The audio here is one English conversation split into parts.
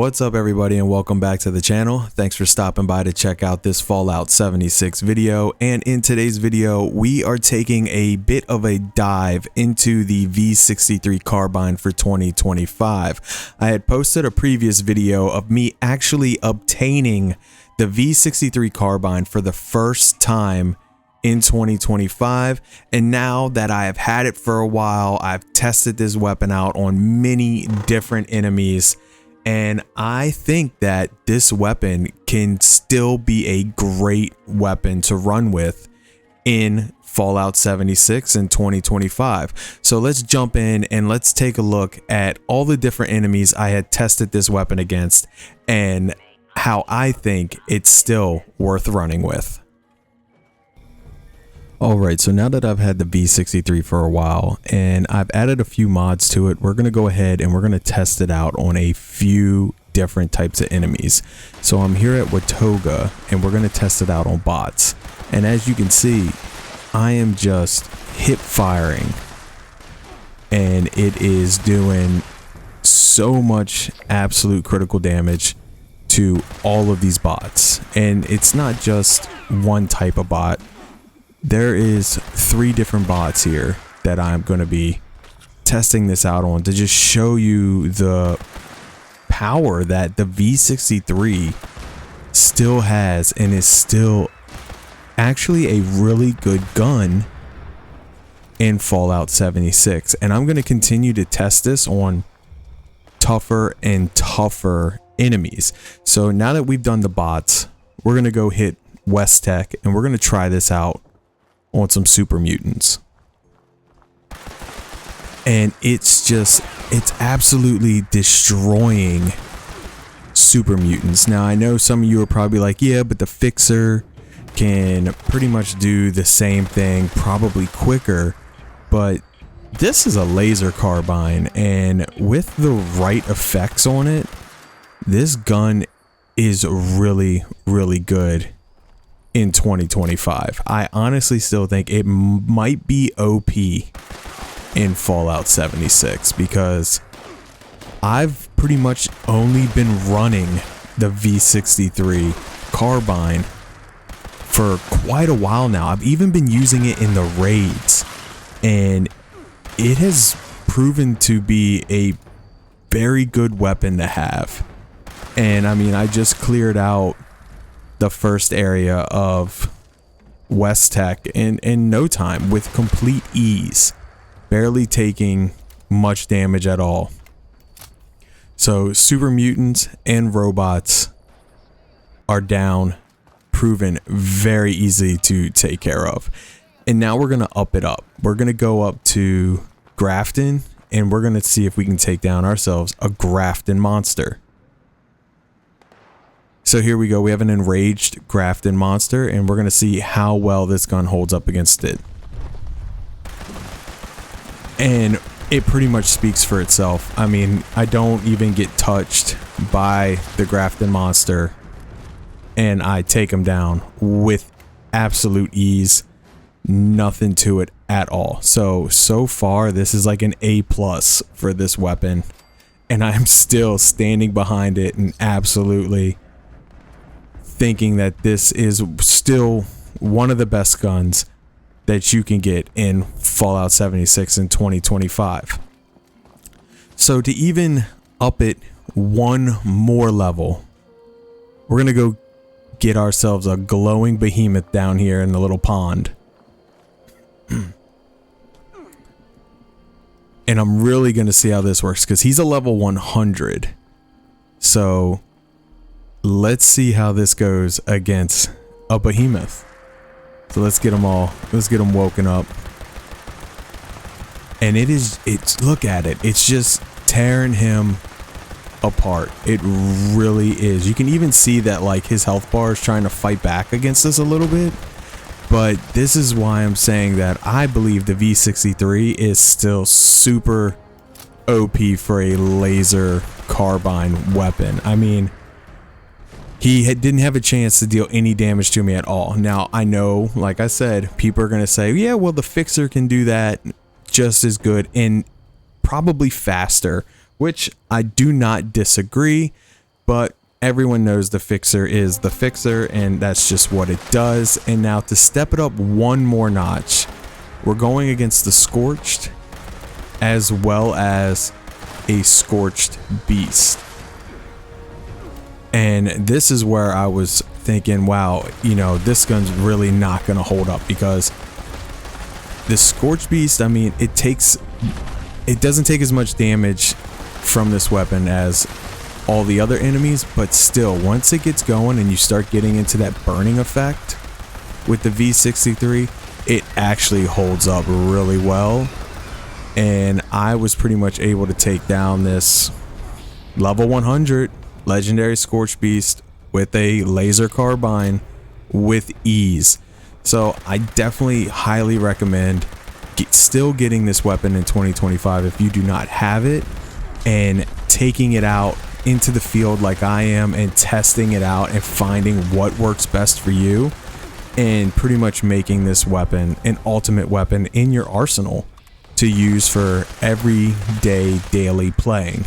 What's up everybody and welcome back to the channel. Thanks for stopping by to check out this Fallout 76 video, and in today's video we are taking a bit of a dive into the V63 Carbine for 2025. I had posted a previous video of me actually obtaining the V63 Carbine for the first time in 2025, and now that I have had it for a while, I've tested this weapon out on many different enemies, and I think that this weapon can still be a great weapon to run with in Fallout 76 in 2025. So let's jump in and let's take a look at all the different enemies I had tested this weapon against and how I think it's still worth running with. Alright, so now that I've had the V63 for a while and I've added a few mods to it, we're going to go ahead and we're going to test it out on a few different types of enemies. So I'm here at Watoga and we're going to test it out on bots. And as you can see, I am just hip firing and it is doing so much absolute critical damage to all of these bots. And it's not just one type of bot. There is 3 different bots here that I'm going to be testing this out on to just show you the power that the V63 still has and is still actually a really good gun in Fallout 76. And I'm going to continue to test this on tougher and tougher enemies. So now that we've done the bots, we're going to go hit West Tech and we're going to try this out on some super mutants. And it's absolutely destroying super mutants. Now I know some of you are probably like, yeah, but the fixer can pretty much do the same thing, probably quicker, but this is a laser carbine, and with the right effects on it, this gun is really good in 2025. I honestly still think it might be OP in Fallout 76 because I've pretty much only been running the V63 Carbine for quite a while now. I've even been using it in the raids and it has proven to be a very good weapon to have. And I mean, I just cleared out the first area of West Tech in no time with complete ease, barely taking much damage at all. So super mutants and robots are down, proven very easy to take care of. And now we're going to up it up. We're going to go up to Grafton and we're going to see if we can take down ourselves a Grafton monster. So here we go, we have an enraged Grafton monster and we're going to see how well this gun holds up against it. And it pretty much speaks for itself. I mean, I don't even get touched by the Grafton monster and I take him down with absolute ease, nothing to it at all. So far this is like an A+ for this weapon and I'm still standing behind it and absolutely thinking that this is still one of the best guns that you can get in Fallout 76 in 2025. So to even up it one more level, we're gonna go get ourselves a glowing behemoth down here in the little pond. And I'm really gonna see how this works because he's a level 100. So let's see how this goes against a behemoth. So let's get them woken up. And it's look at it. It's just tearing him apart. It really is. You can even see that like his health bar is trying to fight back against us a little bit. But this is why I'm saying that I believe the V63 is still super OP for a laser carbine weapon. I mean, he didn't have a chance to deal any damage to me at all. Now, I know, like I said, people are going to say, yeah, well, the fixer can do that just as good and probably faster, which I do not disagree. but everyone knows the Fixer is the Fixer, and that's just what it does. And now to step it up one more notch, we're going against the Scorched as well as a Scorched Beast. And this is where I was thinking, wow, you know, this gun's really not going to hold up, because the Scorched Beast, I mean, it doesn't take as much damage from this weapon as all the other enemies, but still, once it gets going and you start getting into that burning effect with the V63, it actually holds up really well. And I was pretty much able to take down this level 100 legendary Scorched Beast with a laser carbine with ease. So I definitely highly recommend still getting this weapon in 2025 if you do not have it, and taking it out into the field like I am and testing it out and finding what works best for you, and pretty much making this weapon an ultimate weapon in your arsenal to use for everyday daily playing.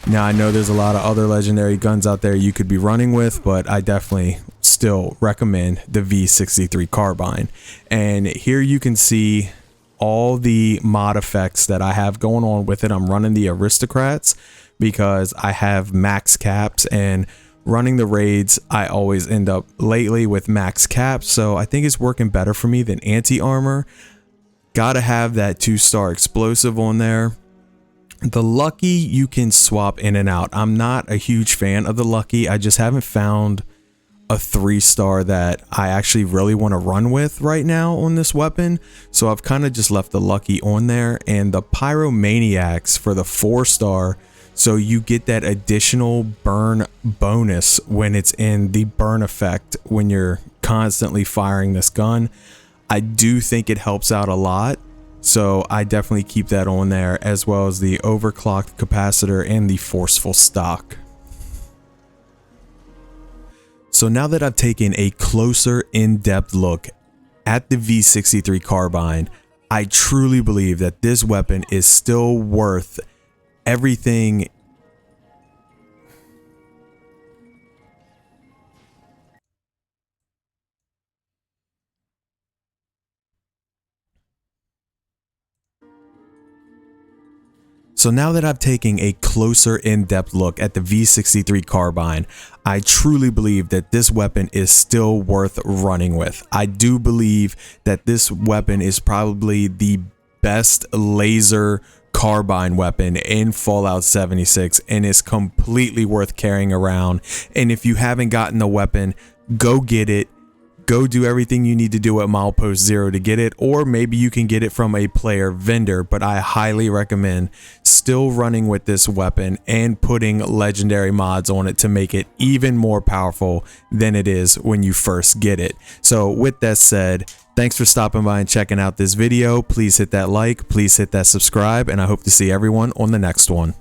Now, I know there's a lot of other legendary guns out there you could be running with, but I definitely still recommend the V63 Carbine. And here you can see all the mod effects that I have going on with it. I'm running the Aristocrats because I have max caps, and running the raids, I always end up lately with max caps. So I think it's working better for me than anti-armor. Gotta have that 2-star explosive on there. The Lucky you can swap in and out. I'm not a huge fan of the Lucky. I just haven't found a 3-star that I actually really want to run with right now on this weapon. So I've kind of just left the Lucky on there, and the Pyromaniacs for the 4-star. So you get that additional burn bonus when it's in the burn effect when you're constantly firing this gun. I do think it helps out a lot. So I definitely keep that on there, as well as the overclocked capacitor and the forceful stock. So now that I've taken a closer in-depth look at the V63 Carbine, I truly believe that this weapon is still worth everything. So now that I've taken a closer in-depth look at the V63 Carbine, I truly believe that this weapon is still worth running with. I do believe that this weapon is probably the best laser carbine weapon in Fallout 76, and is completely worth carrying around. And if you haven't gotten the weapon, go get it. Go do everything you need to do at Milepost 0 to get it, or maybe you can get it from a player vendor, but I highly recommend still running with this weapon and putting legendary mods on it to make it even more powerful than it is when you first get it. So with that said, thanks for stopping by and checking out this video. Please hit that like, please hit that subscribe, and I hope to see everyone on the next one.